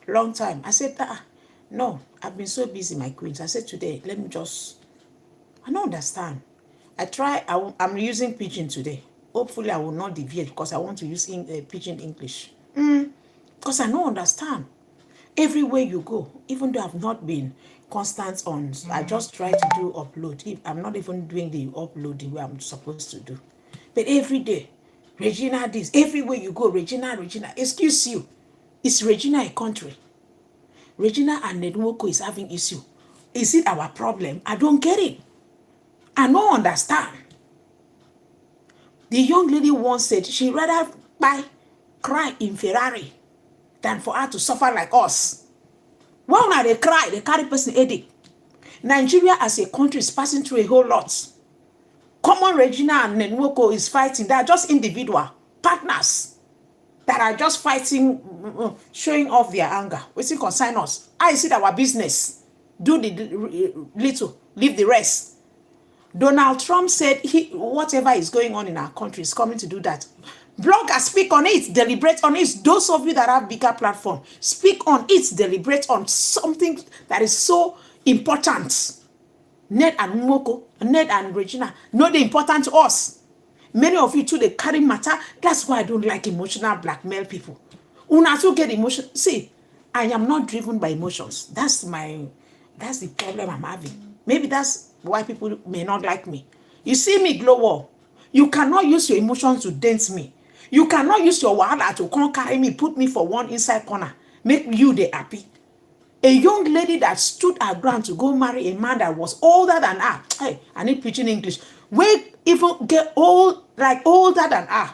long time. I said, no, I've been so busy, my queens. I said, today, let me just, I don't understand. I'm using pidgin today. Hopefully, I will not deviate because I want to use pidgin English. Because I don't understand. Everywhere you go, even though I've not been constant on, I just try to do upload. If I'm not even doing the upload the way I'm supposed to do. But every day, Regina this, everywhere you go, Regina, excuse you. Is Regina a country? Regina and Ned Nwoko is having issue. Is it our problem? I don't get it. I don't understand. The young lady once said she'd rather cry in Ferrari than for her to suffer like us. Why now they cry? They carry person headache. Nigeria as a country is passing through a whole lot. Common Regina and Ned Nwoko is fighting. They are just individual partners that are just fighting, showing off their anger. We still concern us. I see our business. Do the little, leave the rest. Donald Trump said whatever is going on in our country is coming to do that. Bloggers, speak on it, deliberate on it. Those of you that have bigger platform, speak on it, deliberate on something that is so important. Ned and Nwoko, Ned and Regina, know the important to us. Many of you too, they carry matter. That's why I don't like emotional blackmail people. Una too get emotion. See, I am not driven by emotions. That's the problem I'm having. Maybe that's why people may not like me. You see me glow up. You cannot use your emotions to dance me. You cannot use your wahala to come carry me, put me for one inside corner, make you the happy. A young lady that stood her ground to go marry a man that was older than her. Hey, I need preaching English. We even get old, like older than her.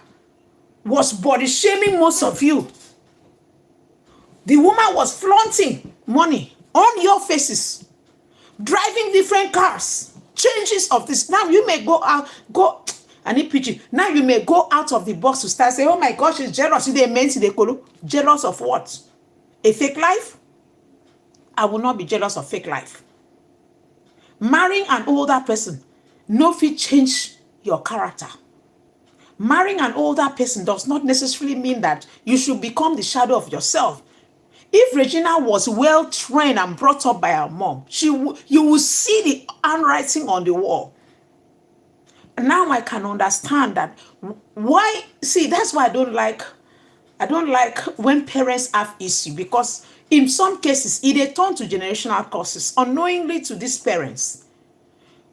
Was body shaming most of you. The woman was flaunting money on your faces. Driving different cars. Changes of this. Now you may I need preaching. Now you may go out of the box to start saying, oh my gosh, she's jealous. Jealous of what? A fake life? I will not be jealous of fake life. Marrying an older person, no fit change your character. Marrying an older person does not necessarily mean that you should become the shadow of yourself. If Regina was well trained and brought up by her mom, you will see the handwriting on the wall. Now I can understand that why. See, that's why I don't like when parents have issue, because in some cases it turn to generational causes unknowingly to these parents.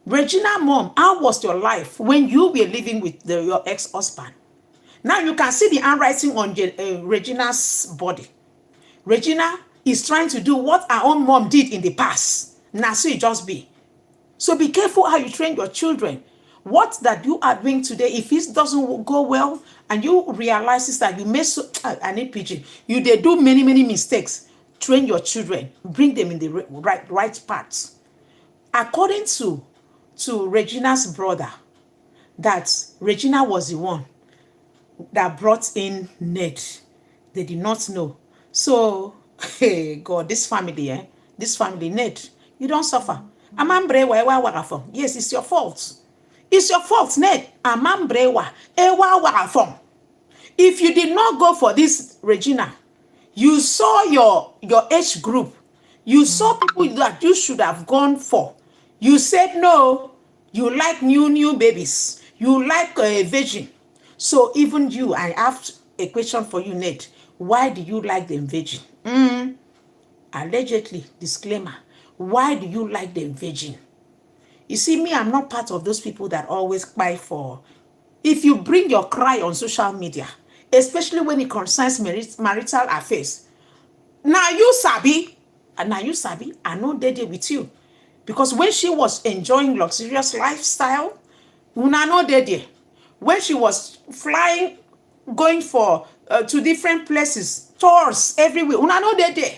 Regina mom, how was your life when you were living with your ex-husband? Now you can see the handwriting on Regina's body. Regina is trying to do what her own mom did in the past. Now so it just be. So be careful how you train your children. What that you are doing today, if it doesn't go well and you realize that you may I need preaching. You they do many mistakes. Train your children. Bring them in the right paths. According to Regina's brother, that Regina was the one that brought in Ned. They did not know. So, hey, God, this family, Ned, you don't suffer. Yes, it's your fault. It's your fault, Ned. If you did not go for this, Regina, you saw your age group. You saw people that you should have gone for. You said no. You like new babies. You like a virgin. So even you, I have a question for you, Ned. Why do you like them virgin? Allegedly, disclaimer. Why do you like them virgin? You see, me, I'm not part of those people that always cry for. If you bring your cry on social media, especially when it concerns marital affairs, now you sabi, I know they did with you. Because when she was enjoying luxurious lifestyle, una know they did. When she was flying, going for to different places, tours everywhere, una know they did.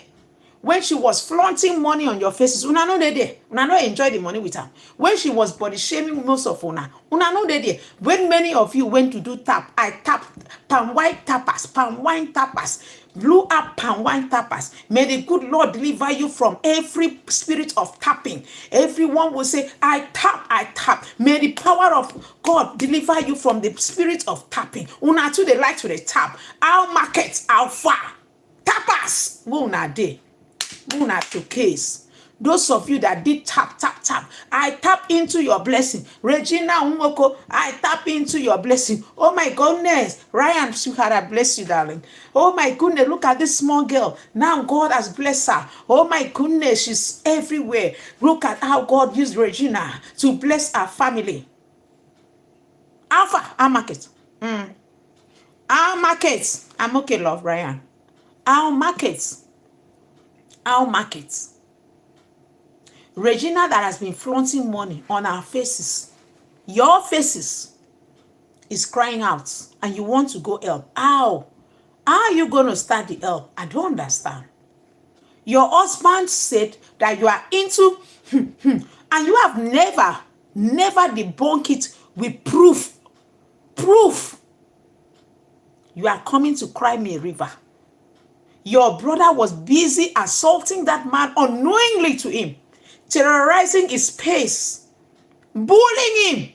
When she was flaunting money on your faces, una know they did. Una know enjoy the money with her. When she was body shaming most of una know they did. When many of you went to do tap, I tapped palm wine tappers, blew up palm wine tappers. May the good Lord deliver you from every spirit of tapping. Everyone will say, I tap. May the power of God deliver you from the spirit of tapping. Una too, they like to the tap. Our market, our far. Tapas. Wuna day. Wuna to case. Those of you that did tap, tap, tap, I tap into your blessing. Regina Nwoko, I tap into your blessing. Oh my goodness. Ryan Sukara, bless you, darling. Oh my goodness, look at this small girl. Now God has blessed her. Oh my goodness, she's everywhere. Look at how God used Regina to bless our family. Alpha, our market. Our markets. I'm okay, love, Ryan. Our markets. Our markets. Regina that has been flaunting money on our faces. Your faces is crying out and you want to go help. How? How are you going to start the help? I don't understand. Your husband said that you are into and you have never debunked it with proof. Proof. You are coming to cry me a river. Your brother was busy assaulting that man unknowingly to him, terrorizing his space, bullying him.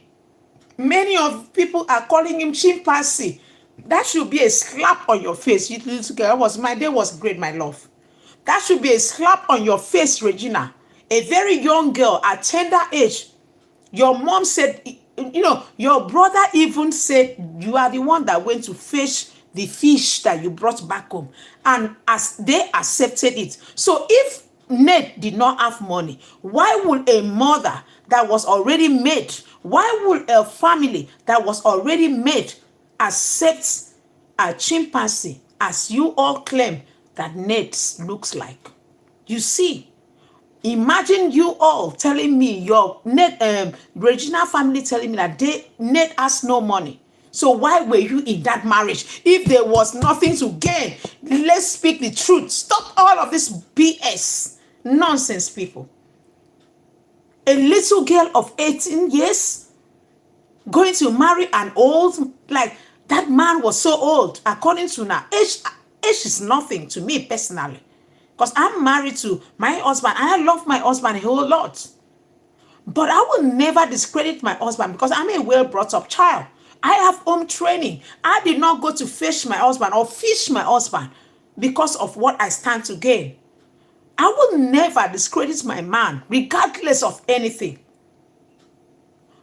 Many of people are calling him chimpanzee. That should be a slap on your face. You little girl, my day was great, my love. That should be a slap on your face, Regina. A very young girl at tender age. Your mom said, your brother even said you are the one that went to fish the fish that you brought back home. And as they accepted it. So if Ned did not have money, why would a mother that was already made, why would a family that was already made accept a chimpanzee as you all claim that Ned looks like? You see, imagine you all telling me, your Regina family telling me that Ned has no money. So why were you in that marriage if there was nothing to gain? Let's speak the truth. Stop all of this BS. Nonsense, people. A little girl of 18 years going to marry an old, like that man was so old. According to now, age is nothing to me personally. Because I'm married to my husband and I love my husband a whole lot. But I will never discredit my husband because I'm a well brought up child. I have home training. I did not go to fish my husband or fish my husband because of what I stand to gain. I will never discredit my man regardless of anything.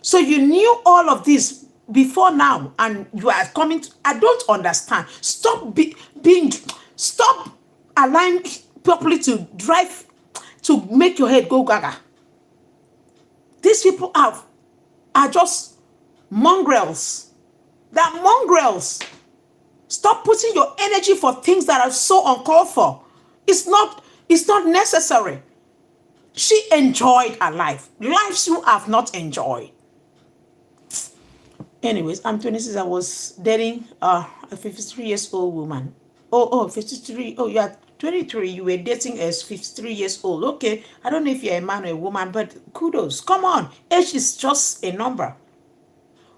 So you knew all of this before now and you are coming to, I don't understand. Stop allowing properly to drive, to make your head go gaga. These people are just mongrels. They're mongrels. Stop putting your energy for things that are so uncalled for. It's not necessary. She enjoyed her life. Lives you have not enjoyed. Anyways, I'm 26. I was dating a 53 years old woman. 53. Oh, you are 23. You were dating as 53 years old. Okay. I don't know if you're a man or a woman, but kudos. Come on. Age is just a number.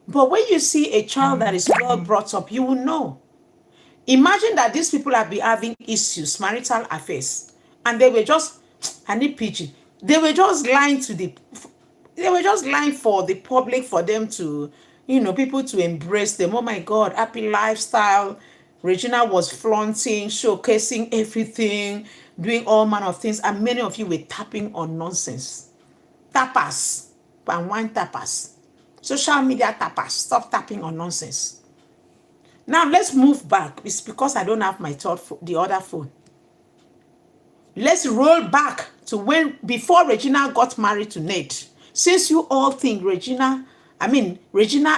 But when you see a child that is well brought up, you will know. Imagine that these people have been having issues, marital affairs, and they were just, I need PG. They were just lying for the public, for them to, people to embrace them. Oh my God, happy lifestyle. Regina was flaunting, showcasing everything, doing all manner of things, and many of you were tapping on nonsense. Tapas, and one tapas. Social media tapas. Stop tapping on nonsense. Now let's move back. It's because I don't have the other phone. Let's roll back to before Regina got married to Ned. Since you all think Regina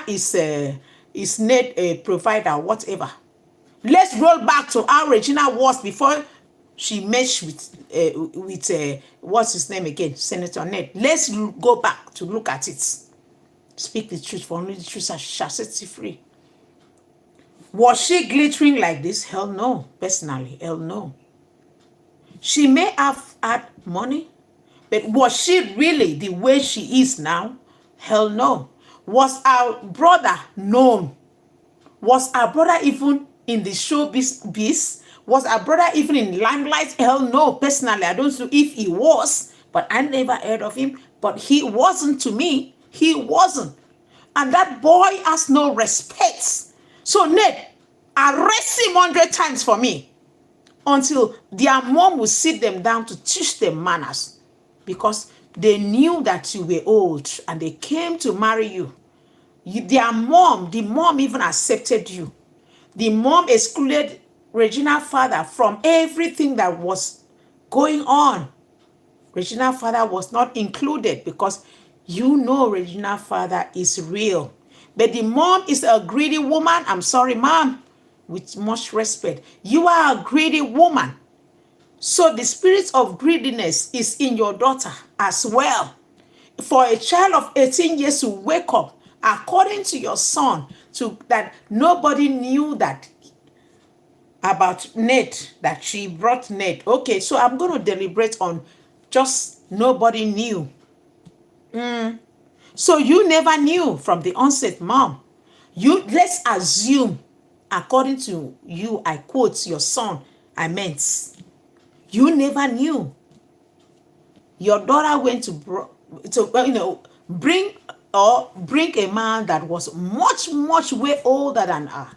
is Ned a provider, whatever. Let's roll back to how Regina was before she meshed with what's his name again, Senator Ned. Let's go back to look at it. Speak the truth, for only the truth shall set you free. Was she glittering like this? Hell no. Personally, hell no. She may have had money, but was she really the way she is now? Hell no. Was our brother known? Was our brother even in the showbiz? Was our brother even in limelight? Hell no. Personally, I don't know if he was, but I never heard of him. But he wasn't to me. He wasn't. And that boy has no respect. So Ned, arrest him 100 times for me. until their mom would sit them down to teach them manners, because they knew that you were old and they came to marry you. Their mom, the mom even accepted you. The mom excluded Regina's father from everything that was going on. Regina's father was not included because you know Regina's father is real. But the mom is a greedy woman. I'm sorry, mom, with much respect. You are a greedy woman. So the spirit of greediness is in your daughter as well. For a child of 18 years to wake up, according to your son, to that nobody knew that about Ned, that she brought Ned. Okay, so I'm going to deliberate on just nobody knew. So you never knew from the onset, mom. Let's assume, according to you, I quote your son, I meant, you never knew. Your daughter went to bring a man that was much way older than her.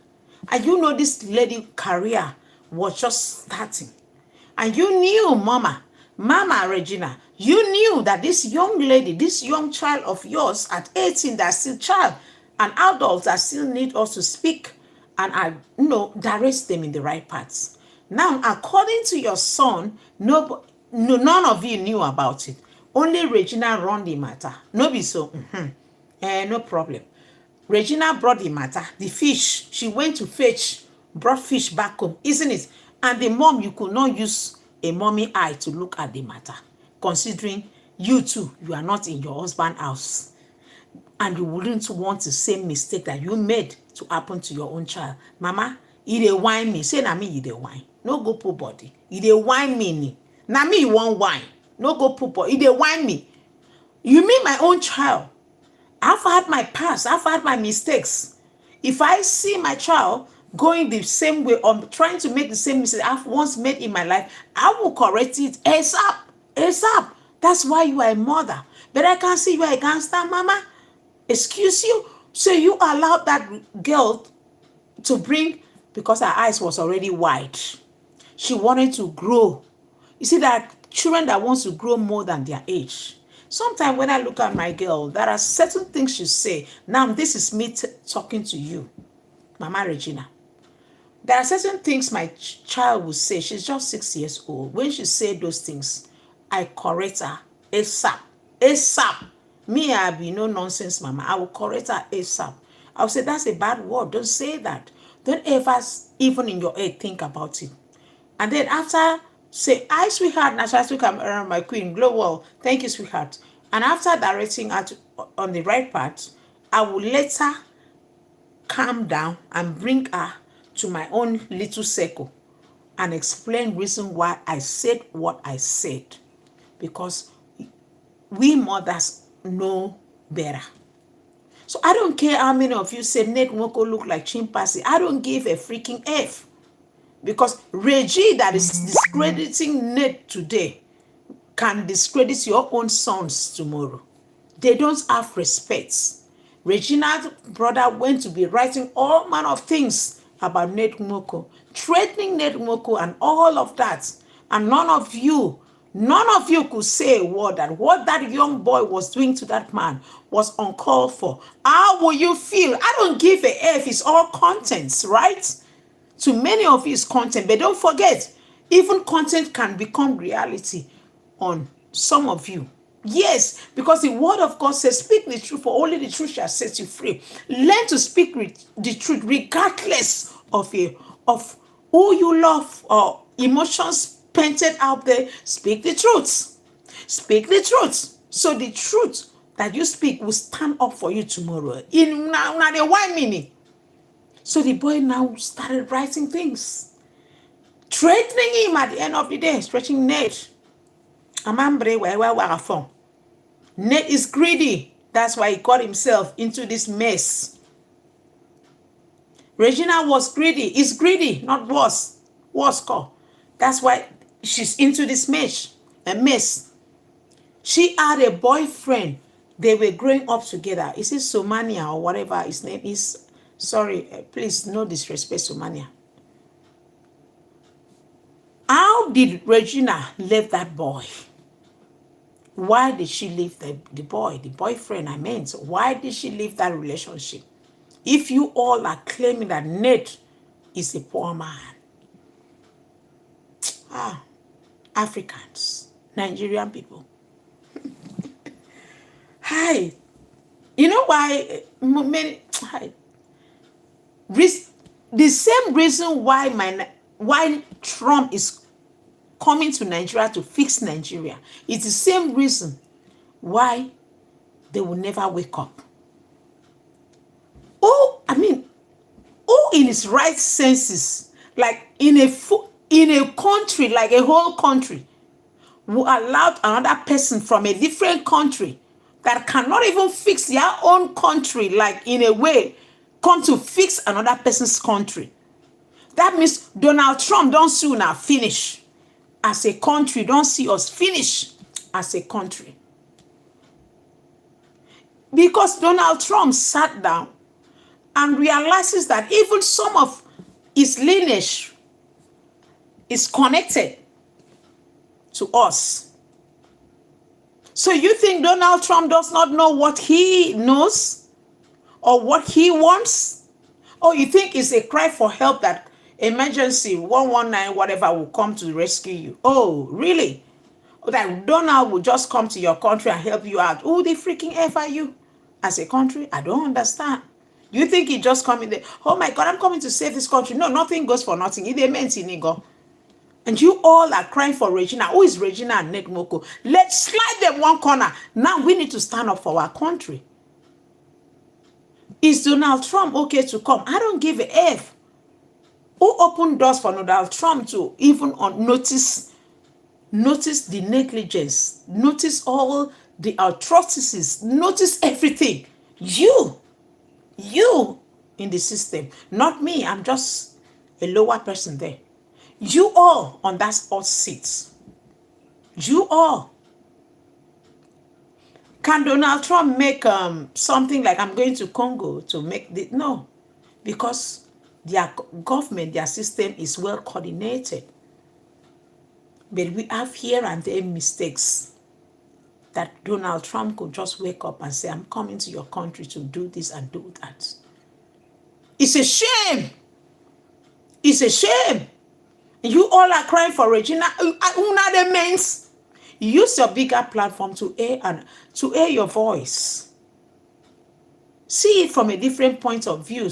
And you know this lady career was just starting. And you knew, Mama Regina, you knew that this young lady, this young child of yours at 18, that's still child, and adults that still need us to speak and direct them in the right paths. Now, according to your son, none of you knew about it. Only Regina run the matter. No be so. No problem. Regina brought the matter, the fish. She went to fetch, brought fish back home, isn't it? And the mom, you could not use a mommy eye to look at the matter, considering you too, you are not in your husband's house. And you wouldn't want the same mistake that you made to happen to your own child. Mama, you dey whine me. Say na me you dey whine. No go put body. You dey whine me. Na me you want whine. No go put body. You dey whine me. You mean my own child? I've had my past. I've had my mistakes. If I see my child going the same way or trying to make the same mistake I've once made in my life, I will correct it ASAP. ASAP. That's why you are a mother. But I can't see you are a gangster, Mama. Excuse you? So you allowed that girl to bring, because her eyes was already wide. She wanted to grow. You see that children that wants to grow more than their age. Sometimes when I look at my girl, there are certain things she say. Now this is me talking to you, Mama Regina. There are certain things my child will say. She's just 6 years old. When she said those things, I correct her ASAP. ASAP. Me, I be no nonsense, Mama. I will correct her ASAP. I will say, that's a bad word. Don't say that. Don't ever, even in your head, think about it. And then after, say, hi, sweetheart. Natasha, sweetheart, my queen. Global. Thank you, sweetheart. And after directing her on the right path, I will let her calm down and bring her to my own little circle and explain reason why I said what I said. Because we mothers know better. So I don't care how many of you say Ned Nwoko look like chimpanzee. I don't give a freaking F. Because Reggie that is discrediting Ned today can discredit your own sons tomorrow. They don't have respect. Regina's brother went to be writing all manner of things about Ned Nwoko, threatening Ned Nwoko and all of that. And none of you could say a word that what that young boy was doing to that man was uncalled for. How will you feel? I don't give a F. It's all contents, right? To many of you is content, but don't forget, even content can become reality on some of you. Yes, because the word of God says, speak the truth, for only the truth shall set you free. Learn to speak the truth regardless of who you love or emotions painted out there. Speak the truth. Speak the truth. So the truth that you speak will stand up for you tomorrow. In now the 1 minute. So the boy now started writing things, threatening him at the end of the day, stretching Ned. Ned is greedy. That's why he got himself into this mess. Regina was greedy. Is greedy, not was. Was called. That's why she's into this mess. A mess. She had a boyfriend. They were growing up together. Is it Somania or whatever his name is? Sorry, please, no disrespect, Somania. How did Regina leave that boy? Why did she leave the boy, the boyfriend I meant? Why did she leave that relationship? If you all are claiming that Ned is a poor man. Africans, Nigerian people. Hi. You know why many the same reason why Trump is coming to Nigeria to fix Nigeria. It's the same reason why they will never wake up. Who in his right senses, like in a country, like a whole country, will allow another person from a different country that cannot even fix their own country, like in a way, come to fix another person's country. That means Donald Trump don't see now finish. As a country, don't see us finish as a country. Because Donald Trump sat down and realizes that even some of his lineage is connected to us. So you think Donald Trump does not know what he knows or what he wants? Or you think it's a cry for help that emergency 119 whatever will come to rescue you? Oh, really? That Donald will just come to your country and help you out? Who the freaking F are you as a country? I don't understand. You think he just coming there? Oh my God, I'm coming to save this country. No, nothing goes for nothing. It meant in go. And you all are crying for Regina. Who is Regina and Ned Nwoko? Let's slide them one corner. Now we need to stand up for our country. Is Donald Trump okay to come? I don't give a F. Who opened doors for Donald Trump to even notice the negligence, notice all the atrocities, notice everything? You in the system, not me. I'm just a lower person there. You all on that hot seat. You all. Can Donald Trump make something like I'm going to Congo to make the no? Because their government, their system is well coordinated. But we have here and there mistakes that Donald Trump could just wake up and say, I'm coming to your country to do this and do that. It's a shame. It's a shame. You all are crying for Regina. Una the means. Use your bigger platform to air your voice. See it from a different point of view.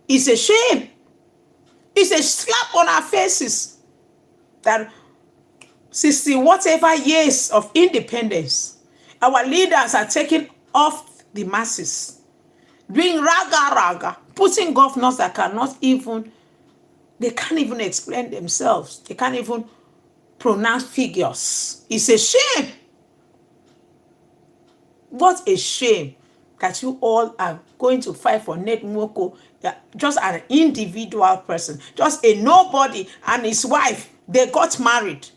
It's a shame. It's a slap on our faces that 60 whatever years of independence, our leaders are taking off the masses, doing raga, putting governors that they can't even explain themselves. They can't even pronounce figures. It's a shame. What a shame that you all are going to fight for Ned Nwoko, just an individual person, just a nobody, and his wife, they got married.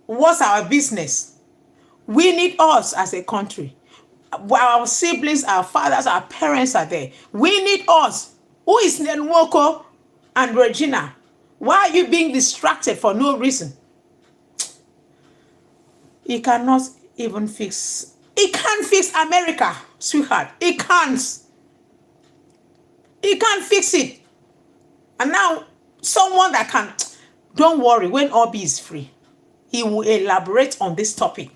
What's our business? We need us as a country. Our siblings, our fathers, our parents are there. We need us. Who is Ned Nwoko and Regina? Why are you being distracted for no reason? He cannot even fix. He can't fix America, sweetheart. He can't. He can't fix it. And now, someone that can. Don't worry, when Obi is free, he will elaborate on this topic.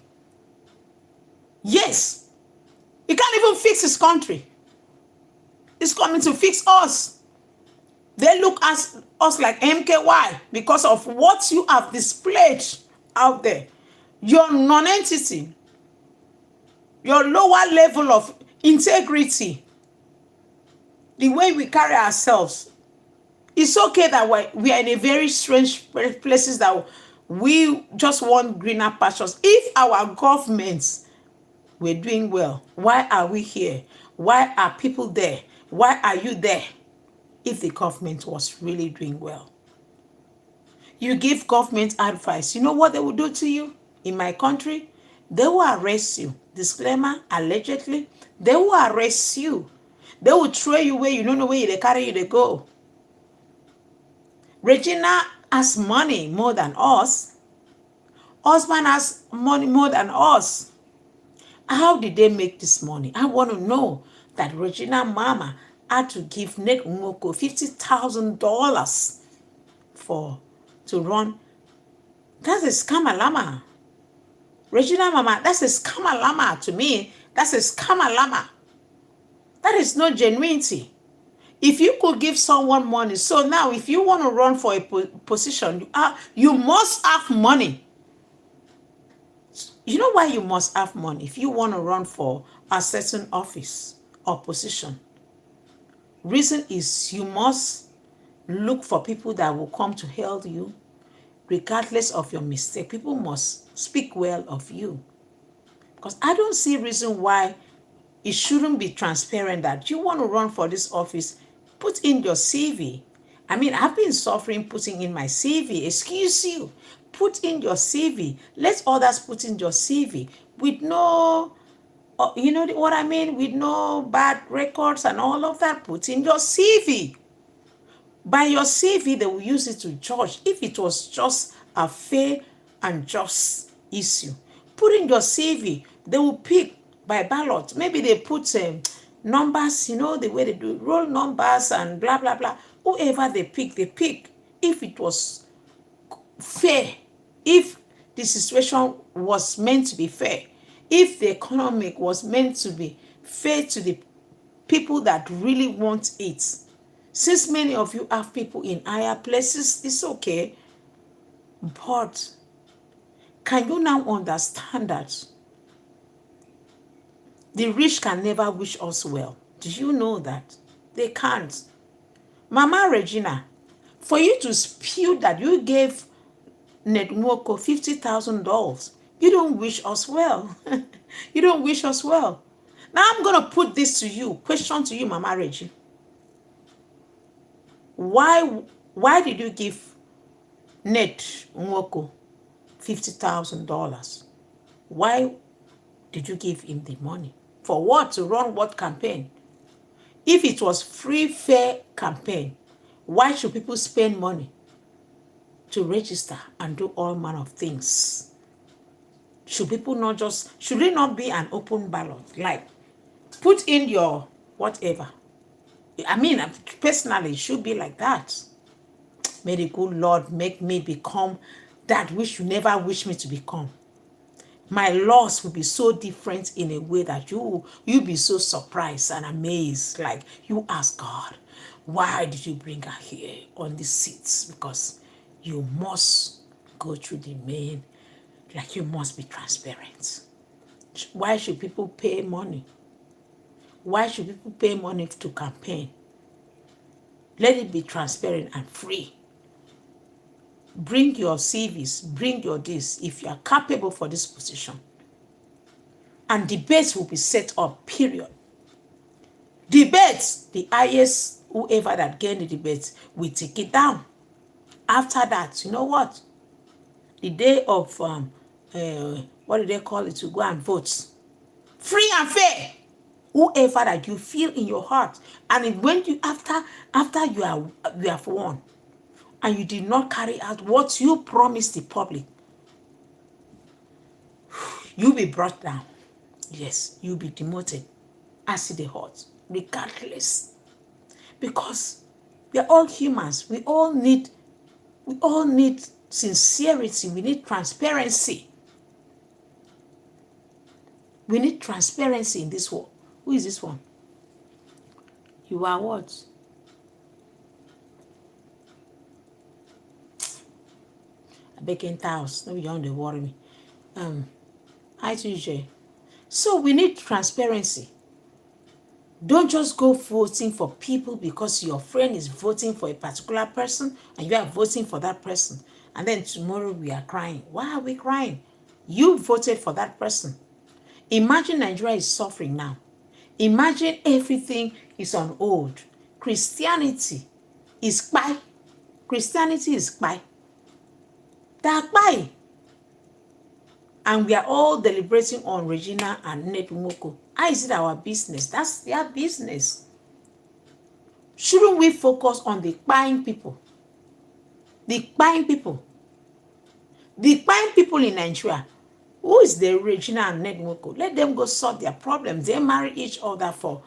Yes. He can't even fix his country. He's coming to fix us. They look at us like MKY because of what you have displayed out there. Your non-entity, your lower level of integrity, the way we carry ourselves. It's okay that we are in a very strange places that we just want greener pastures. If our governments were doing well, why are we here? Why are people there? Why are you there? If the government was really doing well. You give government advice. You know what they will do to you? In my country, they will arrest you. Disclaimer, allegedly. They will arrest you. They will throw you away. You don't know where they carry you to go. Regina has money more than us. Husband has money more than us. How did they make this money? I want to know that Regina Mama had to give Ned Nwoko $50,000 to run. That's a scam alama. Regina Mama, that's a scam alama to me. That's a scam alama. That is no genuinity. If you could give someone money, so now if you want to run for a position, you must have money. You know why you must have money? If you want to run for a certain office or position, reason is you must look for people that will come to help you regardless of your mistake. People must speak well of you. Because I don't see reason why it shouldn't be transparent that you want to run for this office. Put in your CV. I mean, I've been suffering putting in my CV. Excuse you. Put in your CV. Let others put in your CV with no, you know what I mean? With no bad records and all of that. Put in your CV. By your CV, they will use it to judge if it was just a fair and just issue. Put in your CV. They will pick by ballot. Maybe they put numbers, you know, the way they do roll numbers and blah, blah, blah. Whoever they pick, if it was fair, if the situation was meant to be fair, if the economic was meant to be fair to the people that really want it. Since many of you have people in higher places, it's okay. But can you now understand that the rich can never wish us well? Do you know that? They can't. Mama Regina, for you to spew that you gave Ned Nwoko $50,000, you don't wish us well. You don't wish us well. Now I'm going to put this to you, question to you, Mama Regina. Why did you give Ned Nwoko $50,000? Why did you give him the money? For what? To run what campaign? If it was free, fair campaign, why should people spend money to register and do all manner of things? Should it not be an open ballot? Like, put in your whatever. I mean, personally, it should be like that. May the good Lord make me become that which you never wish me to become. My loss will be so different in a way that you'll be so surprised and amazed. Like, you ask God, why did you bring her here on these seats? Because you must go through the main, like you must be transparent. Why should people pay money? Why should people pay money to campaign? Let it be transparent and free. Bring your CVs, bring your this, if you are capable for this position. And debates will be set up, period. Debates, the highest, whoever that gained the debates, will take it down. After that, you know what? The day of, what do they call it, to go and vote. Free and fair. Whoever that you feel in your heart. And when you, after you have won, and you did not carry out what you promised the public, you'll be brought down. Yes, you'll be demoted. As the hot, regardless. Because we are all humans. We all need sincerity. We need transparency. We need transparency in this world. Who is this one? You are what? Baking tiles. No, you don't worry me. Hi to you. So we need transparency. Don't just go voting for people because your friend is voting for a particular person and you are voting for that person. And then tomorrow we are crying. Why are we crying? You voted for that person. Imagine Nigeria is suffering now. Imagine everything is on hold. Christianity is spy. Christianity is spy. They are spy. And we are all deliberating on Regina and Ned Nwoko. How is it our business? That's their business. Shouldn't we focus on the buying people? The buying people. The buying people in Nigeria. Who is the Regina and Ned Nwoko? Let them go solve their problems. They marry each other for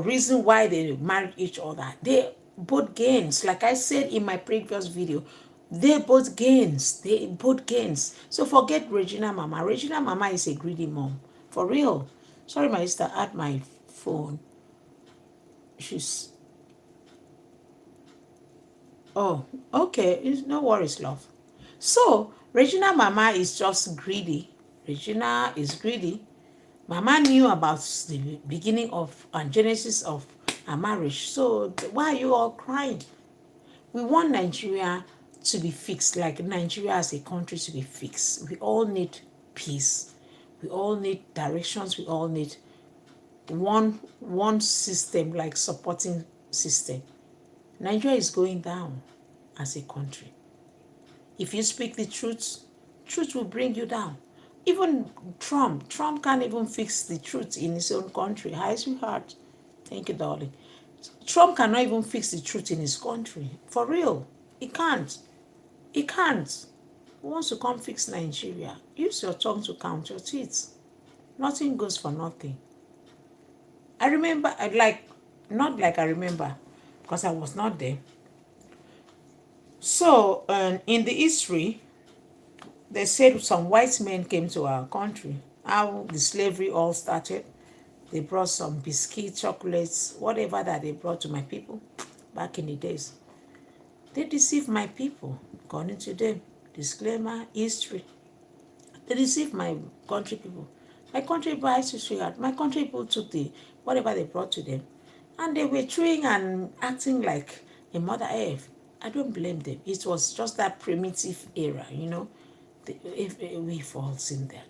reason why they married each other. They both gains. Like I said in my previous video, they both gains. They both gains. So forget Regina Mama. Regina Mama is a greedy mom. For real. Sorry, my sister, at my phone. She's oh, okay. No worries, love. So Regina Mama is just greedy. Regina is greedy. Mama knew about the beginning of and genesis of her marriage. So why are you all crying? We want Nigeria to be fixed, like Nigeria as a country to be fixed. We all need peace. We all need directions. We all need one system, like supporting system. Nigeria is going down as a country. If you speak the truth, truth will bring you down. Even Trump can't even fix the truth in his own country. Hi, sweetheart. Thank you, darling. Trump cannot even fix the truth in his country. For real. He can't. He can't. He wants to come fix Nigeria. Use your tongue to count your teeth. Nothing goes for nothing. I remember, not like I remember, because I was not there. So, in the history, they said some white men came to our country. How the slavery all started. They brought some biscuits, chocolates, whatever that they brought to my people back in the days. They deceived my people, according to them. Disclaimer, history. They deceived my country people. My country people, I history. My country people took the whatever they brought to them, and they were chewing and acting like a mother earth. I don't blame them. It was just that primitive era, if we falls in that.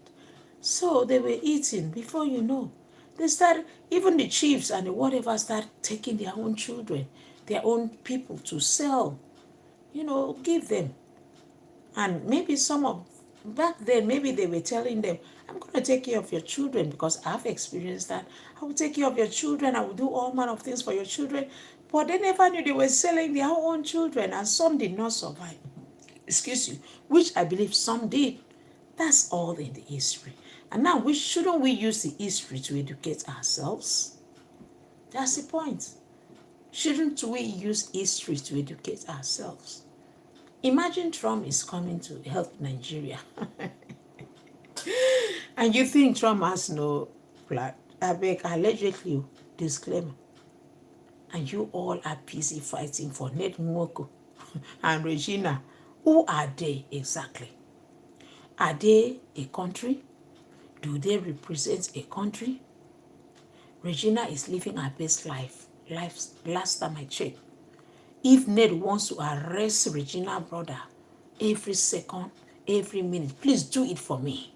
So they were eating. Before you know, they started, even the chiefs and the whatever started taking their own children, their own people to sell, give them. And maybe back then, maybe they were telling them, I'm going to take care of your children because I've experienced that. I will take care of your children. I will do all manner of things for your children. But they never knew they were selling their own children, and some did not survive. Excuse you, which I believe some did. That's all in the history. And now, shouldn't we use the history to educate ourselves? That's the point. Shouldn't we use history to educate ourselves? Imagine Trump is coming to help Nigeria. And you think Trump has no plan. I beg, allegedly, disclaimer. And you all are busy fighting for Ned Nwoko and Regina. Who are they exactly? Are they a country? Do they represent a country? Regina is living her best life. Last time I checked. If Ned wants to arrest Regina brother every second, every minute, please do it for me.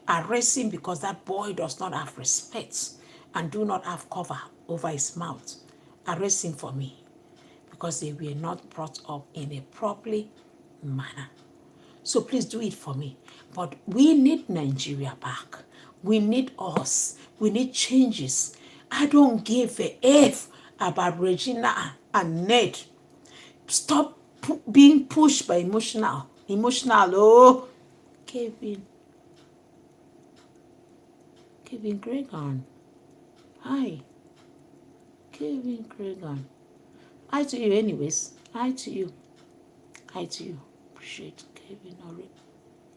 Arrest him because that boy does not have respect and do not have cover over his mouth. Arrest him for me because they were not brought up in a properly manner. So please do it for me. But we need Nigeria back. We need us. We need changes. I don't give a F about Regina and Ned. Stop being pushed by emotional. Oh, Kevin Gregan. Hi. Kevin Gregan. Hi to you anyways. Hi to you. Appreciate Kevin already.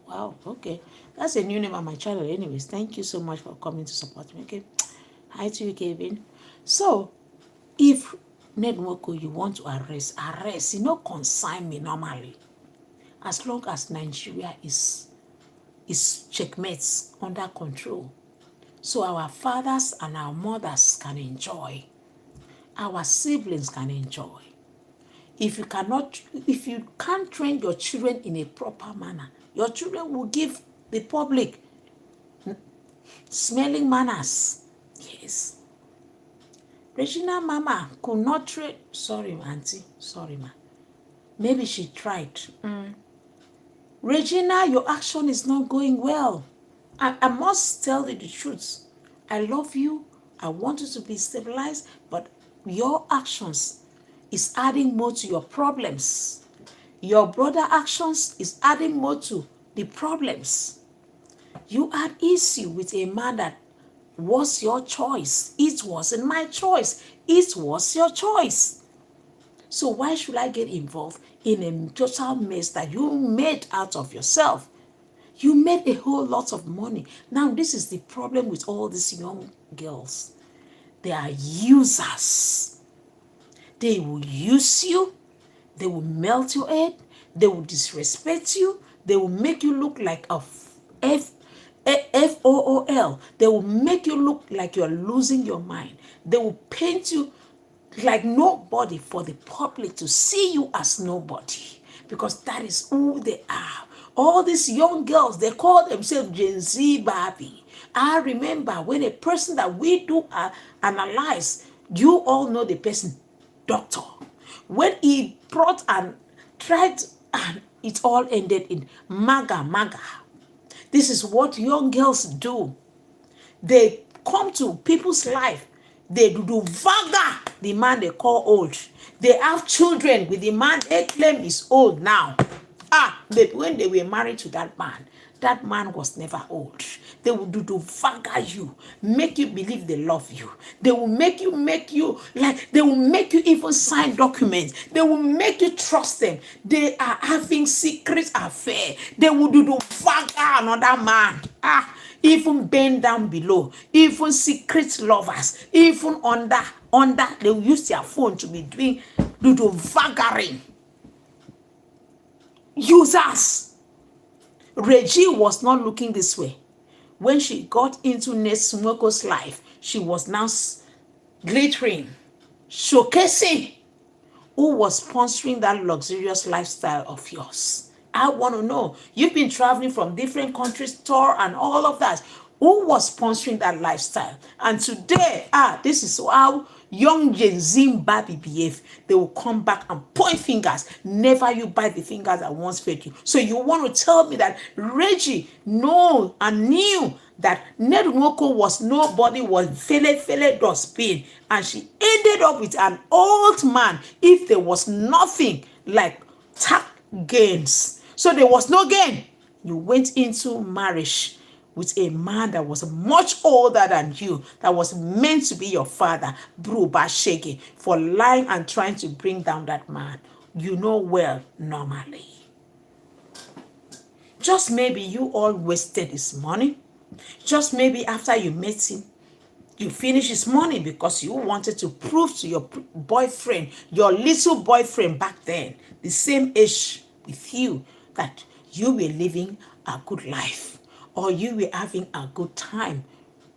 Wow, okay. That's a new name on my channel anyways. Thank you so much for coming to support me, okay? Hi to you, Kevin. So, if Ned Nwoko you want to arrest, consign me normally. As long as Nigeria is checkmates under control. So our fathers and our mothers can enjoy. Our siblings can enjoy. If you can't train your children in a proper manner, your children will give the public smelling manners. Yes. Regina Mama could not train. Sorry, auntie. Sorry, ma. Maybe she tried. Regina, your action is not going well. I must tell you the truth. I love you. I want you to be stabilized, but your actions is adding more to your problems. Your brother actions is adding more to the problems. You had issue with a man that was your choice. It wasn't my choice. It was your choice. So why should I get involved in a total mess that you made out of yourself? You made a whole lot of money. Now, this is the problem with all these young girls. They are users. They will use you. They will melt your head. They will disrespect you. They will make you look like a FOOL. They will make you look like you're losing your mind. They will paint you like nobody for the public to see you as nobody, because that is who they are. All these young girls, they call themselves Gen Z Barbie. I remember when a person that we do analyze, you all know the person, doctor. When he brought and tried, and it all ended in maga maga. This is what young girls do. They come to people's life. They do vaga the man they call old. They have children with the man they claim is old now. But when they were married to that man was never old. They will do vaga you, make you believe they love you. They will make you like, they will make you even sign documents. They will make you trust them. They are having secret affair. They will do vaga another man. Even bend down below, even secret lovers, even under, they will use their phone to be doing vagaring. Users. Reggie was not looking this way. When she got into Ned Nwoko's life, she was now glittering, showcasing who was sponsoring that luxurious lifestyle of yours. I want to know. You've been traveling from different countries, tour and all of that. Who was sponsoring that lifestyle? And today, this is how young Gen Z Barbie behave. They will come back and point fingers. Never you bite the fingers that once fed you. So you want to tell me that Reggie know and knew that Ned Nwoko was nobody, was fele dustbin, and she ended up with an old man if there was nothing like tax gains. So there was no gain. You went into marriage with a man that was much older than you, that was meant to be your father, Bruba Shege, for lying and trying to bring down that man. You know well, normally. Just maybe you all wasted his money. Just maybe after you met him, you finished his money because you wanted to prove to your boyfriend, your little boyfriend back then, the same age with you, that you were living a good life or you were having a good time.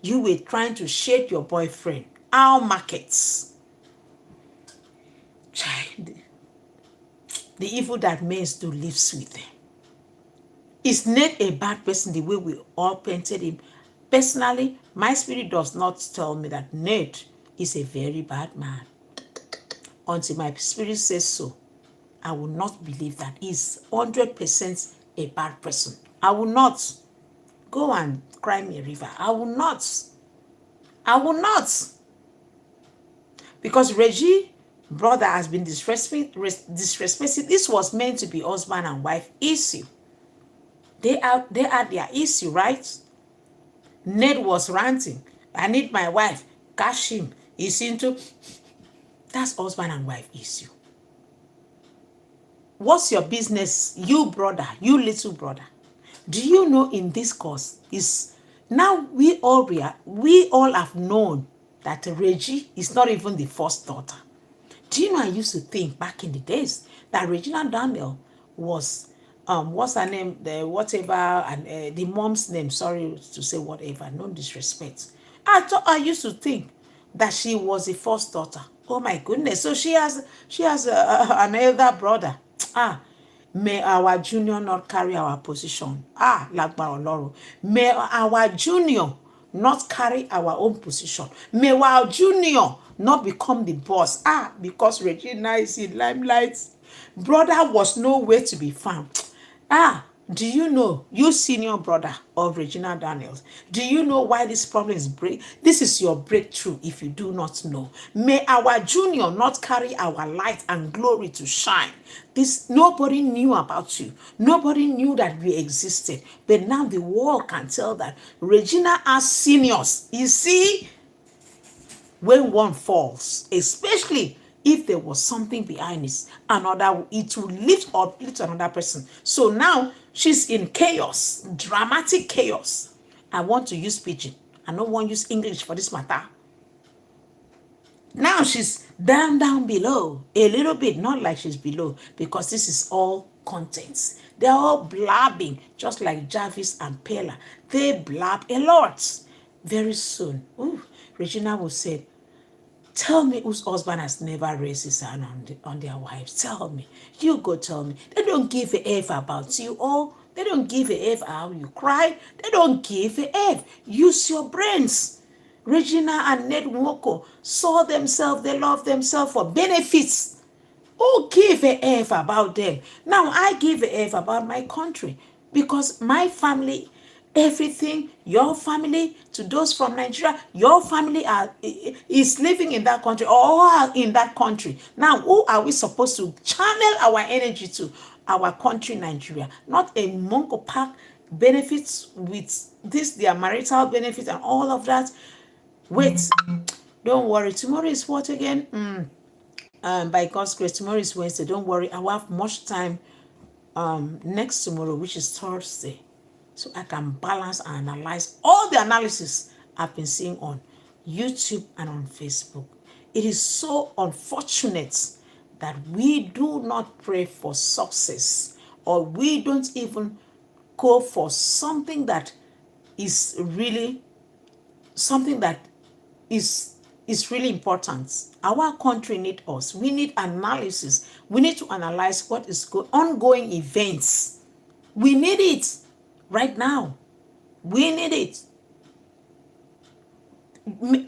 You were trying to shade your boyfriend. Our markets. Child, the evil that men do lives with them. Is Ned a bad person the way we all painted him? Personally, my spirit does not tell me that Ned is a very bad man. Until my spirit says so, I will not believe that he's 100% a bad person. I will not. Go and cry me a river. I will not. I will not. Because Reggie, brother, has been disrespecting. This was meant to be husband and wife issue. They had their issue, right? Ned was ranting. I need my wife. Cash him. He's into. That's husband and wife issue. What's your business, you brother, you little brother? Do you know in this course is now we all have known that Reggie is not even the first daughter. Do you know I used to think back in the days that Regina Daniel was what's her name, the whatever, and the mom's name, sorry to say whatever, no disrespect. I used to think that she was the first daughter. Oh my goodness. So she has an elder brother. May our junior not carry our position. Lagba Oloro. May our junior not carry our own position. May our junior not become the boss. Because Regina is in limelight. Brother was nowhere to be found. Do you know, you senior brother of Regina Daniels, do you know why this problem is this is your breakthrough if you do not know. May our junior not carry our light and glory to shine. This, nobody knew about you. Nobody knew that we existed. But now the world can tell that Regina has seniors. You see, when one falls, especially if there was something behind it, it will lift another person. So now she's in chaos, dramatic chaos. I want to use pidgin. I don't want to use English for this matter. Now she's down below a little bit, not like she's below, because this is all contents. They're all blabbing, just like Jarvis and Pella. They blab a lot. Very soon, Regina will say, tell me whose husband has never raised his hand on their wives. Tell me. You go tell me. They don't give a F about you all. They don't give a F how you cry. They don't give a F. Use your brains. Regina and Ned Nwoko saw themselves, they love themselves for benefits. Who give a F about them? Now I give a F about my country because my family, everything, your family, to those from Nigeria, your family is living in that country or are in that country. Now, who are we supposed to channel our energy to? Our country, Nigeria, not a Monko Park benefits with this, their marital benefits and all of that. Wait, don't worry. Tomorrow is what again? By God's grace, tomorrow is Wednesday. Don't worry, I will have much time next tomorrow, which is Thursday, so I can balance and analyze all the analysis I've been seeing on YouTube and on Facebook. It is so unfortunate that we do not pray for success, or we don't even go for something that is really something that is really important. Our country need us. We need analysis. We need to analyze what is ongoing events. We need it right now. We need it.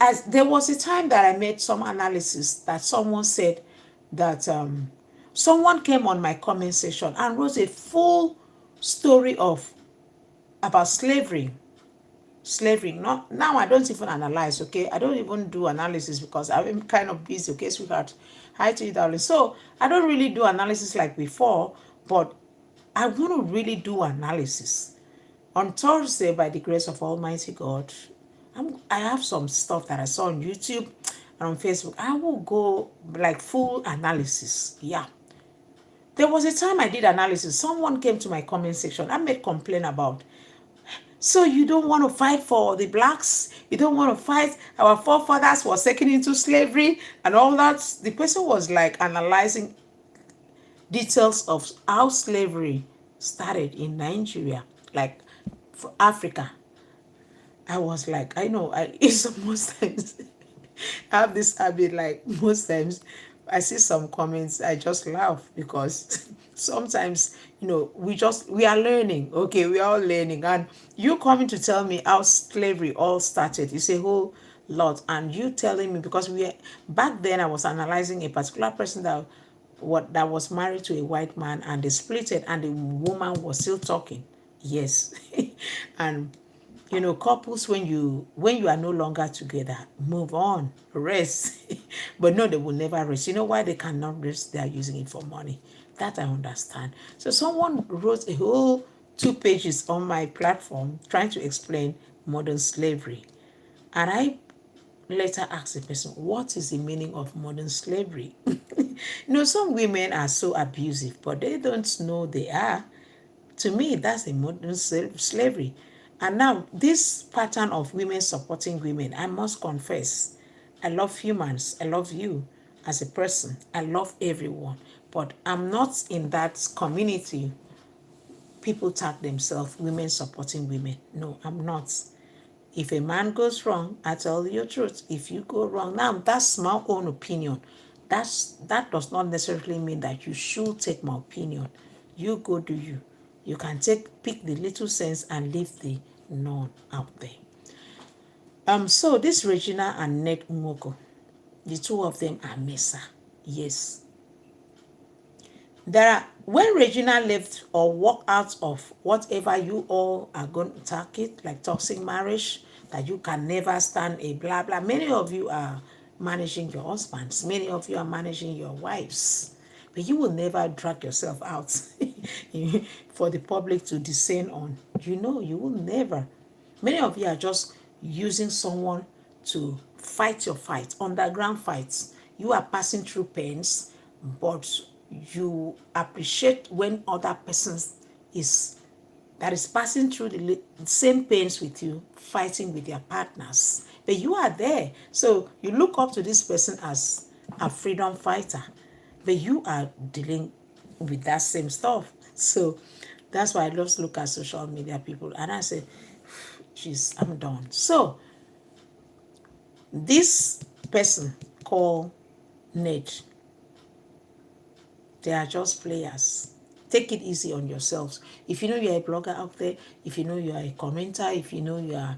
As there was a time that I made some analysis that someone said that someone came on my comment section and wrote a full story about slavery. Not now, I don't even analyze, okay? I don't even do analysis because I'm kind of busy, okay, sweetheart? Hi to you, darling. So I don't really do analysis like before, but I want to really do analysis. On Thursday, by the grace of Almighty God, I have some stuff that I saw on YouTube and on Facebook. I will go like full analysis. Yeah. There was a time I did analysis. Someone came to my comment section. I made complaint about, so you don't want to fight for the blacks? You don't want to fight? Our forefathers were taken into slavery and all that. The person was like analyzing details of how slavery started in Nigeria, like for Africa. I was like, I know, it's most times I have this habit, like most times I see some comments, I just laugh because sometimes, we are learning. Okay, we are all learning. And you coming to tell me how slavery all started, it's a whole lot. And you telling me, because back then I was analyzing a particular person that was married to a white man, and they split it, and the woman was still talking. Yes. And couples, when you are no longer together, move on, rest. But no, they will never rest. You know why they cannot rest? They are using it for money. That I understand. So someone wrote a whole 2 pages on my platform trying to explain modern slavery. And I later asked the person, what is the meaning of modern slavery? Some women are so abusive, but they don't know they are. To me, that's a modern slavery. And now, this pattern of women supporting women, I must confess, I love humans. I love you as a person. I love everyone. But I'm not in that community. People tag themselves women supporting women. No, I'm not. If a man goes wrong, I tell you the truth. If you go wrong, now that's my own opinion. That does not necessarily mean that you should take my opinion. You go do you. You can pick the little sense and leave the none out there. So this Regina and Ned Nwoko, the two of them are Mesa. Yes. When Regina left or walked out of whatever you all are going to target, like toxic marriage, that you can never stand a blah blah. Many of you are managing your husbands, many of you are managing your wives, but you will never drag yourself out for the public to descend on. You will never. Many of you are just using someone to fight your fight, underground fights. You are passing through pains, but you appreciate when other persons is that is passing through the same pains with you, fighting with their partners. But you are there. So you look up to this person as a freedom fighter, but you are dealing with that same stuff. So that's why I love to look at social media people. And I say, jeez, I'm done. So this person called Ned, they are just players. Take it easy on yourselves. If you know you're a blogger out there, if you know you are a commenter, if you know you are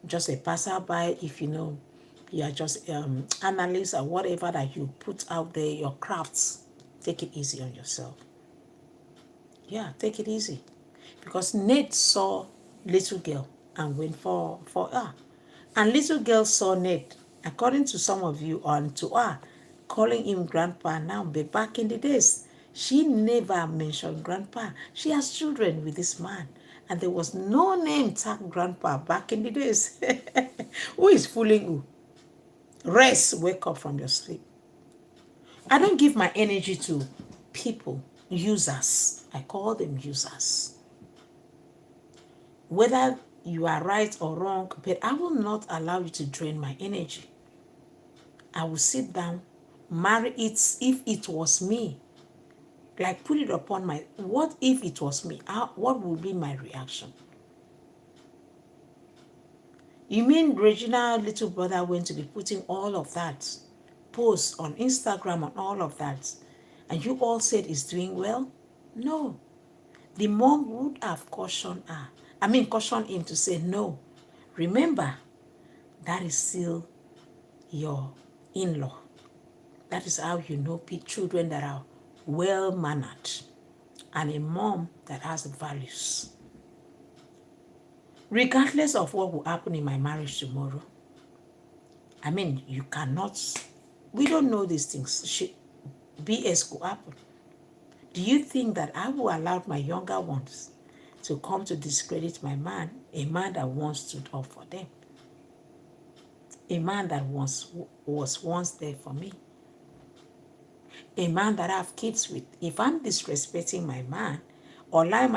just a passerby, if you know you are just analyst or whatever that you put out there, your crafts, take it easy on yourself. Yeah, take it easy. Because Ned saw little girl and went for her. And little girl saw Ned, according to some of you, on to her, calling him grandpa now. But back in the days, she never mentioned grandpa. She has children with this man. And there was no name tag grandpa back in the days. Who is fooling who? Rest, wake up from your sleep. I don't give my energy to people, users. I call them users. Whether you are right or wrong, but I will not allow you to drain my energy. I will sit down, marry it if it was me. Like put it upon my, what if it was me? What would be my reaction? You mean Regina little brother went to be putting all of that, posts on Instagram and all of that, and you all said he's doing well? No. The mom would have cautioned him to say no. Remember, that is still your in-law. That is how you know children that are well-mannered and a mom that has values. Regardless of what will happen in my marriage tomorrow, you cannot, we don't know these things. BS could happen. Do you think that I will allow my younger ones to come to discredit my man, a man that once stood up for them, a man that was once there for me, a man that I have kids with? If I'm disrespecting my man or allowing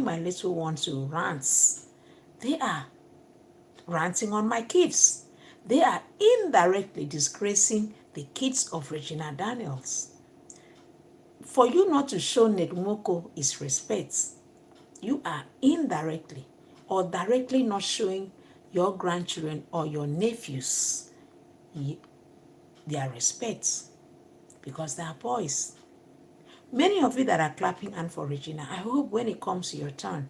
my little one to rant, they are ranting on my kids. They are indirectly disgracing the kids of Regina Daniels. For you not to show Ned Nwoko his respect, you are indirectly or directly not showing your grandchildren or your nephews their respect, because they are boys. Many of you that are clapping hand for Regina, I hope when it comes to your turn,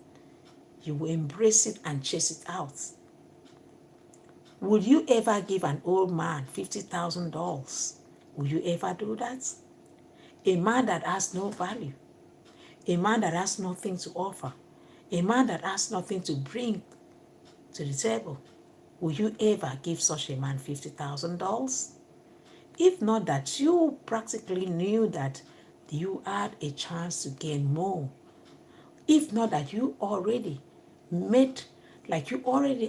you will embrace it and chase it out. Would you ever give an old man $50,000? Will you ever do that? A man that has no value, a man that has nothing to offer, a man that has nothing to bring to the table. Will you ever give such a man $50,000? If not that you practically knew that you had a chance to gain more. If not that you already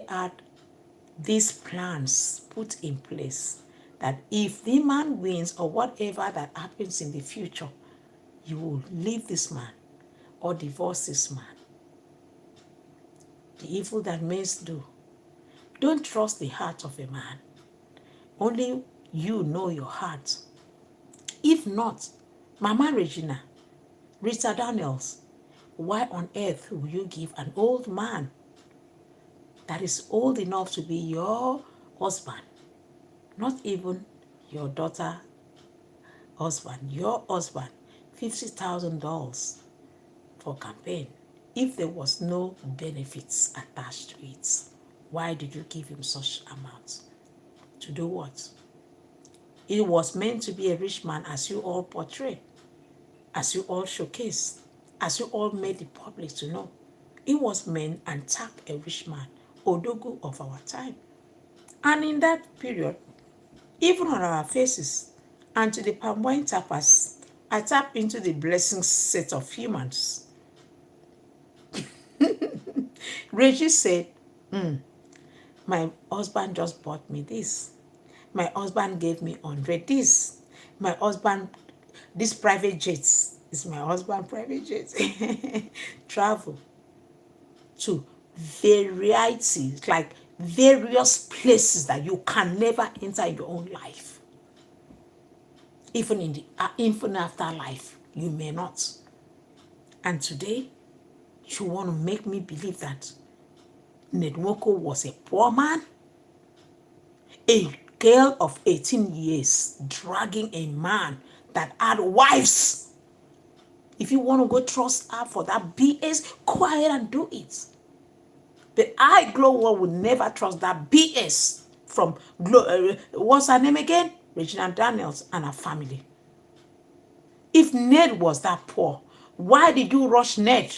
had these plans put in place, that if the man wins or whatever that happens in the future, you will leave this man or divorce this man. The evil that men do. Don't trust the heart of a man. Only you know your heart. If not, Mama Regina, Rita Daniels, why on earth will you give an old man that is old enough to be your husband, not even your daughter husband, your husband, $50,000 for campaign? If there was no benefits attached to it, why did you give him such amount? To do what? It was meant to be a rich man as you all portray. as you all showcased, as you all made the public to know. It was men and tap a rich man, Odogu of our time. And in that period, even on our faces, and to the palm wine tappers, I tap into the blessing set of humans. Reggie said, my husband just bought me this. My husband gave me 100 this. My husband, this private jet is my husband private jet. Travel to variety, like various places that you can never enter in your own life. Even in the even after life, you may not. And today, you want to make me believe that Ned Nwoko was a poor man? A girl of 18 years dragging a man that had wives. If you want to go trust her for that BS, go ahead and do it. But I, Glow World, will never trust that BS from what's her name again? Regina Daniels and her family. If Ned was that poor, why did you rush Ned?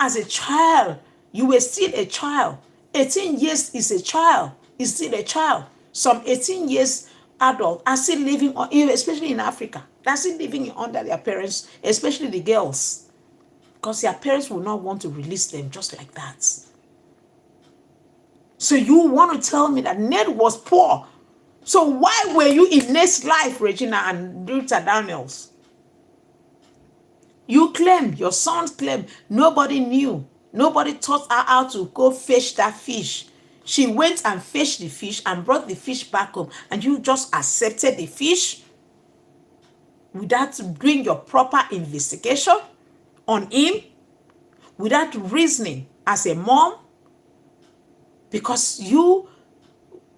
As a child, you were still a child. 18 years is a child. Is still a child. Some 18 years adults are still living, especially in Africa, they're still living under their parents, especially the girls, because their parents will not want to release them just like that. So you want to tell me that Ned was poor? So why were you in Ned's life, Regina and Rita Daniels? You claim, your sons claim, nobody knew. Nobody taught her how to go fish that fish. She went and fished the fish and brought the fish back home, and you just accepted the fish without doing your proper investigation on him, without reasoning as a mom. Because you,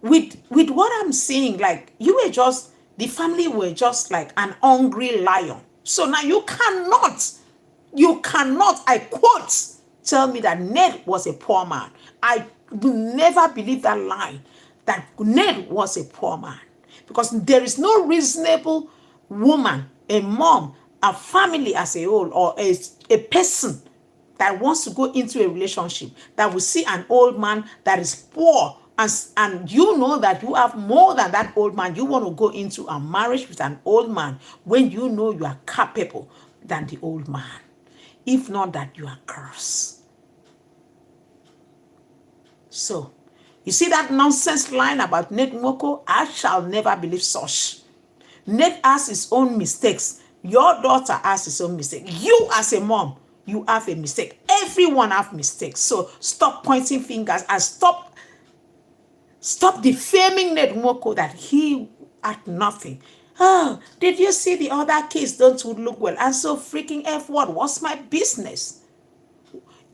with what I'm saying, like you were just, the family were just like an hungry lion. So now you cannot, I quote, tell me that Ned was a poor man. I will never believe that lie, that Ned was a poor man. Because there is no reasonable woman, a mom, a family as a whole, or a person that wants to go into a relationship that will see an old man that is poor, and you know that you have more than that old man. You want to go into a marriage with an old man when you know you are capable than the old man. If not that, you are cursed. So, you see that nonsense line about Ned Nwoko? I shall never believe such. Ned has his own mistakes. Your daughter has his own mistake. You as a mom, you have a mistake. Everyone have mistakes. So stop pointing fingers and stop defaming Ned Nwoko that he had nothing. Oh, did you see the other kids don't look well? And so freaking F word, what's my business?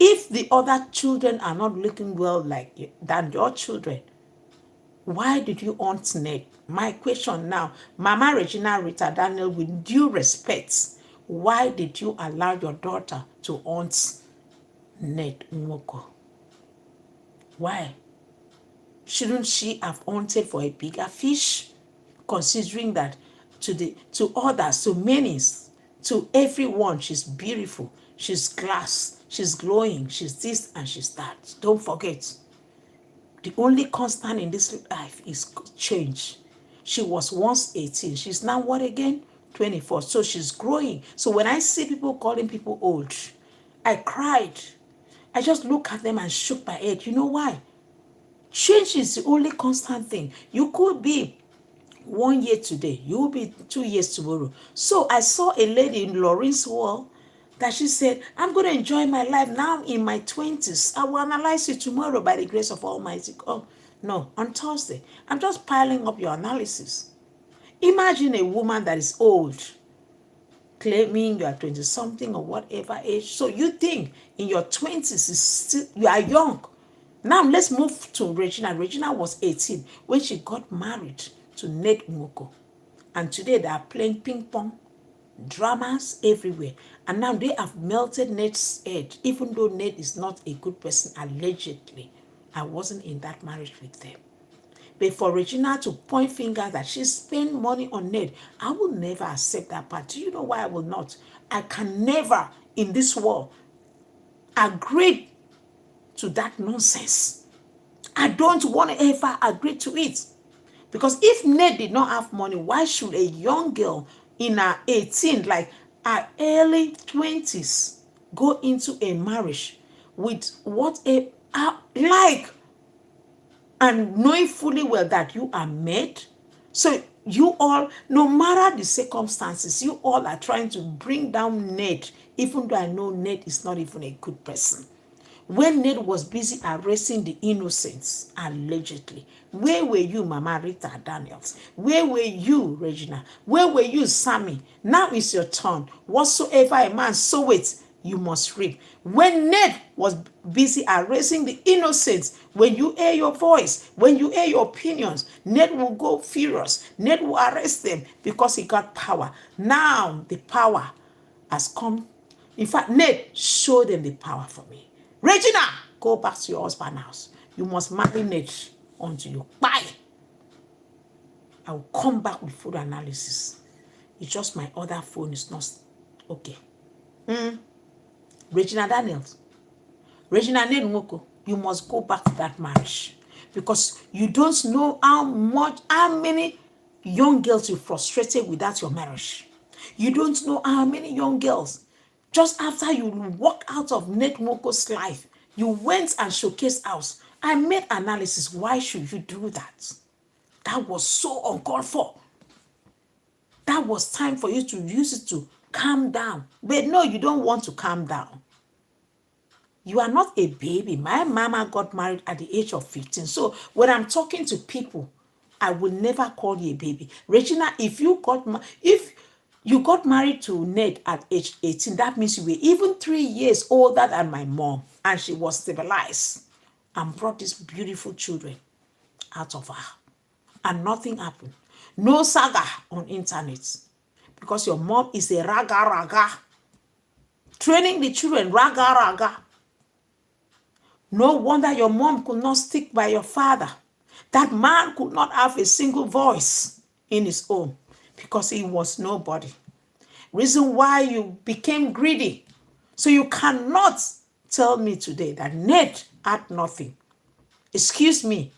If the other children are not looking well than your children, why did you hunt Ned? My question now, Mama Regina Rita Daniel, with due respect, why did you allow your daughter to hunt Ned Nwoko? Why? Shouldn't she have hunted for a bigger fish? Considering that to others, to many, to everyone, she's beautiful, she's glass, she's glowing, she's this and she's that. Don't forget, the only constant in this life is change. She was once 18. She's now what again? 24. So she's growing. So when I see people calling people old, I cried. I just look at them and shook my head. You know why? Change is the only constant thing. You could be 1 year today. You will be 2 years tomorrow. So I saw a lady in Lawrence Wall that she said, I'm going to enjoy my life now in my 20s. I will analyze it tomorrow by the grace of Almighty God. No, on Thursday. I'm just piling up your analysis. Imagine a woman that is old, claiming you are 20-something or whatever age. So you think in your 20s is still, you are young. Now let's move to Regina. Regina was 18 when she got married to Ned Nwoko. And today they are playing ping pong, dramas everywhere. And now they have melted Ned's head, even though Ned is not a good person, allegedly. I wasn't in that marriage with them. But for Regina to point fingers that she spent money on Ned, I will never accept that part. Do you know why I will not? I can never in this world agree to that nonsense. I don't want to ever agree to it. Because if Ned did not have money, why should a young girl in her 18, like her early 20s, go into a marriage with what a like, and knowing fully well that you are made? So you all, no matter the circumstances, you all are trying to bring down Ned, even though I know Ned is not even a good person. When Ned was busy arresting the innocents, allegedly, where were you, Mama Rita Daniels? Where were you, Regina? Where were you, Sammy? Now is your turn. Whatsoever a man soweth, you must reap. When Ned was busy arresting the innocents, when you hear your voice, when you hear your opinions, Ned will go furious. Ned will arrest them because he got power. Now the power has come. In fact, Ned, show them the power for me. Regina, go back to your husband's house. You must marinate until you buy. I will come back with food analysis. It's just my other phone is not okay. Regina Daniels, Regina Ned Nwoko, you must go back to that marriage. Because you don't know how many young girls you frustrated without your marriage. You don't know how many young girls, just after you walk out of Ned Nwoko's life, you went and showcased house. I made analysis. Why should you do that? That was so uncalled for. That was time for you to use it to calm down. But no, you don't want to calm down. You are not a baby. My mama got married at the age of 15. So when I'm talking to people, I will never call you a baby. Regina, if you got married to Ned at age 18, that means you were even 3 years older than my mom, and she was civilized and brought these beautiful children out of her. And nothing happened. No saga on internet. Because your mom is a raga raga. Training the children raga raga. No wonder your mom could not stick by your father. That man could not have a single voice in his home because he was nobody. Reason why you became greedy. So you cannot tell me today that Ned had nothing. Excuse me.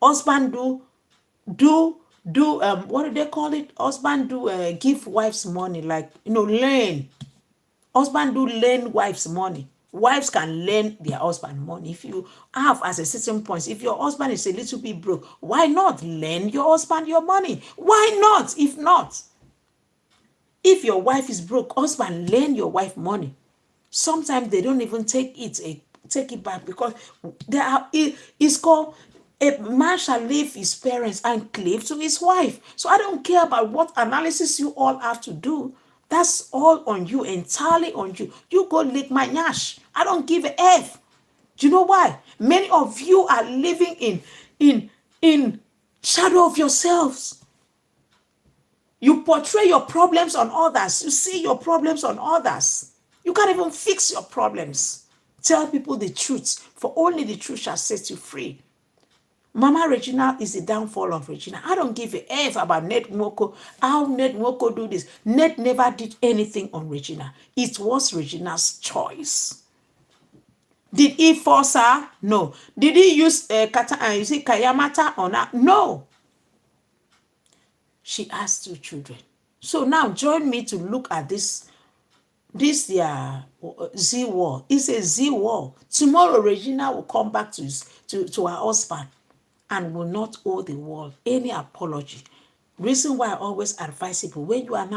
Husband what do they call it? Husband give wives money, like, lend. Husband do lend wives money. Wives can lend their husband money. If you have as a certain point, if your husband is a little bit broke, why not lend your husband your money? Why not? If not, if your wife is broke, husband, lend your wife money. Sometimes they don't even take it back because it's called a man shall leave his parents and cleave to his wife. So I don't care about what analysis you all have to do. That's all on you, entirely on you. You go lick my nyash. I don't give a F. Do you know why? Many of you are living in shadow of yourselves. You portray your problems on others. You see your problems on others. You can't even fix your problems. Tell people the truth, for only the truth shall set you free. Mama Regina is the downfall of Regina. I don't give a F about Ned Nwoko, how Ned Nwoko do this. Ned never did anything on Regina. It was Regina's choice. Did he force her? No. Did he use Kayamata on her? No. She has 2 children. So now join me to look at this Z war. It's a Z war. Tomorrow Regina will come back to her husband and will not owe the world any apology. Reason why I always advise people, when you are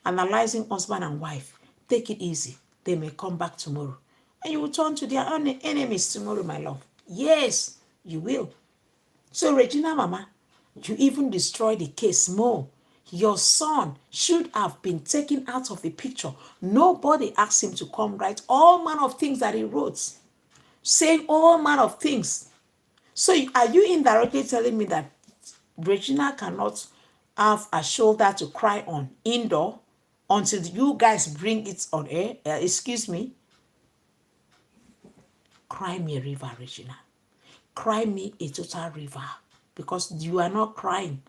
analyzing husband and wife, take it easy. They may come back tomorrow. And you will turn to their own enemies tomorrow, my love. Yes, you will. So Regina, Mama, you even destroy the case more. Your son should have been taken out of the picture. Nobody asked him to come write all manner of things that he wrote, saying all manner of things. So are you indirectly telling me that Regina cannot have a shoulder to cry on indoor until you guys bring it on air? Excuse me. Cry me a river, Regina. Cry me a total river. because you are not crying.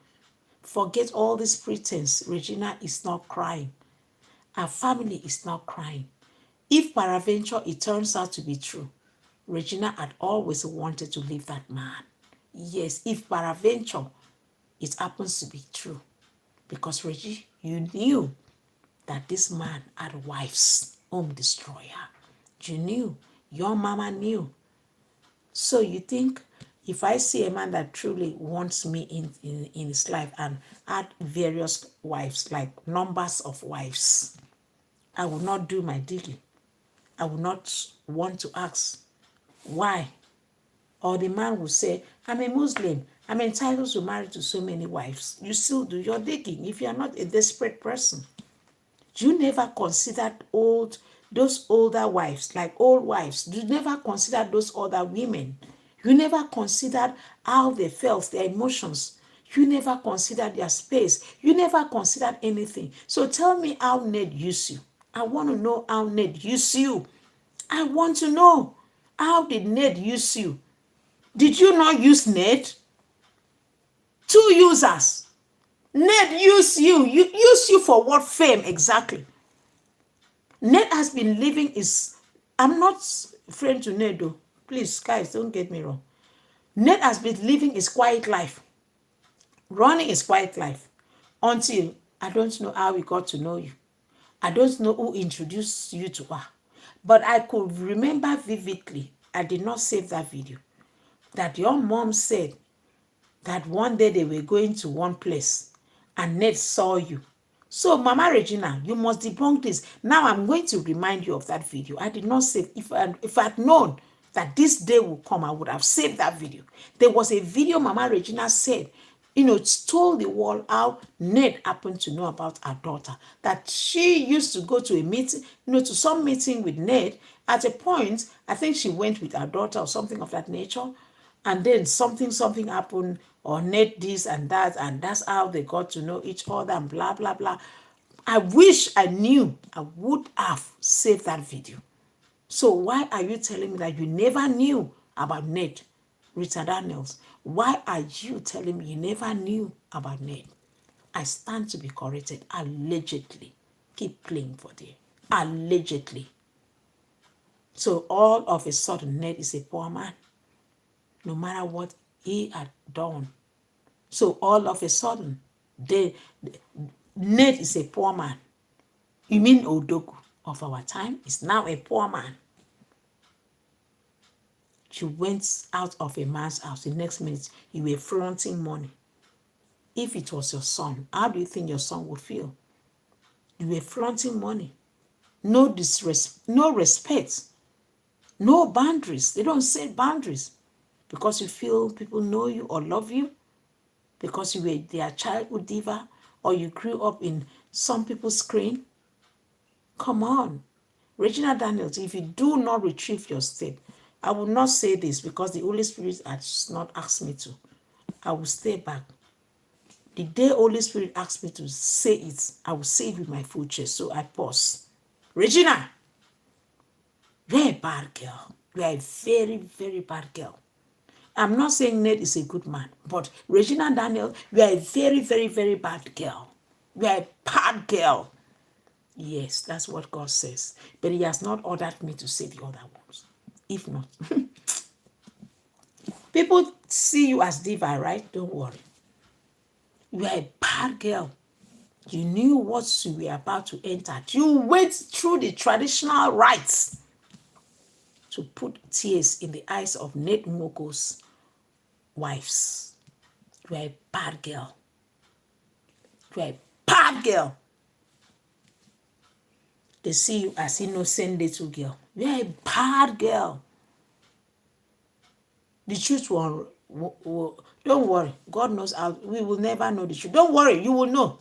Forget all this pretense. Regina is not crying. Her family is not crying. If peradventure it turns out to be true, Regina had always wanted to leave that man. Yes, if peradventure it happens to be true. Because Reggie, you knew that this man had wives, home destroyer. You knew. Your mama knew. So you think if I see a man that truly wants me in his life and had various wives, like numbers of wives, I will not do my digging. I will not want to ask why. Or the man will say, I'm a Muslim. I'm entitled to marry to so many wives. You still do your digging if you are not a desperate person. You never considered those older wives, like old wives. You never considered those other women. You never considered how they felt, their emotions. You never considered their space. You never considered anything. So tell me how Ned used you. I want to know how Ned used you. I want to know, how did Ned use you? Did you not use Ned? Two users. Ned used you. You used you for what fame exactly? Ned has been living his... I'm not friend to Ned though. Please, guys, don't get me wrong. Ned has been living his quiet life. Running his quiet life. Until I don't know how he got to know you. I don't know who introduced you to her. But I could remember vividly, I did not save that video, that your mom said that one day they were going to one place and Ned saw you. So, Mama Regina, you must debunk this. Now I'm going to remind you of that video. I did not save. If I had known that this day will come, I would have saved that video. There was a video Mama Regina said, told the world how Ned happened to know about her daughter. That she used to go to a meeting, to some meeting with Ned. At a point, I think she went with her daughter or something of that nature. And then something happened, or Ned this and that's how they got to know each other and blah, blah, blah. I wish I knew. I would have saved that video. So why are you telling me that you never knew about Ned, Regina Daniels? Why are you telling me you never knew about Ned? I stand to be corrected. Allegedly. Keep playing for them. Allegedly. So all of a sudden, Ned is a poor man. No matter what he had done. So all of a sudden, Ned is a poor man. You mean Odogu of our time is now a poor man? You went out of a man's house. The next minute, you were flaunting money. If it was your son, how do you think your son would feel? You were flaunting money. No respect. No boundaries. They don't set boundaries. Because you feel people know you or love you. Because you were their childhood diva. Or you grew up in some people's screen. Come on. Regina Daniels, if you do not retrieve your step, I will not say this because the Holy Spirit has not asked me to. I will stay back. The day Holy Spirit asked me to say it, I will say it with my full chest. So I pause. Regina, you're a bad girl. You are a very, very bad girl. I'm not saying Ned is a good man, but Regina Daniel, you are a very, very, very bad girl. You are a bad girl. Yes, that's what God says. But he has not ordered me to say the other ones. If not. People see you as diva, right? Don't worry. You are a bad girl. You knew what you were about to enter. You went through the traditional rites to put tears in the eyes of Ned Nwoko's wives. You are a bad girl. You are a bad girl. They see you as innocent little girl. You are a bad girl. The truth will don't worry. God knows how. We will never know the truth. Don't worry. You will know.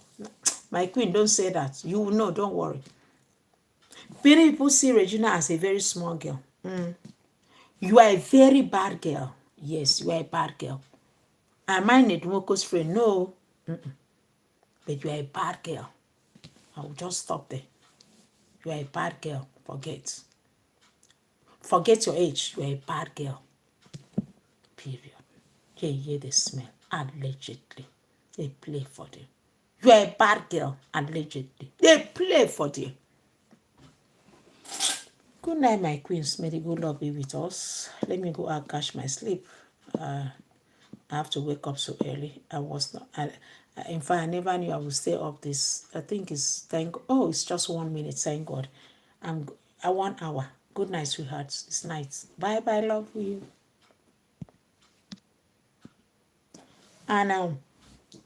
My queen, don't say that. You will know. Don't worry. Many people see Regina as a very small girl. You are a very bad girl. Yes, you are a bad girl. Am I Ned Nwoko's friend? No. But you are a bad girl. I will just stop there. You are a bad girl. Forget. Forget your age. You are a bad girl. Period. Yeah, the smell. Allegedly. They play for them. You are a bad girl. Allegedly. They play for them. Good night, my queens. May the good Lord be with us. Let me go and catch my sleep. I have to wake up so early. I was not. In fact, I never knew I would stay up this. I think it's it's just 1 minute. Thank God. I'm at 1 hour. Good night, sweethearts. It's night. Bye bye. Love you. And on the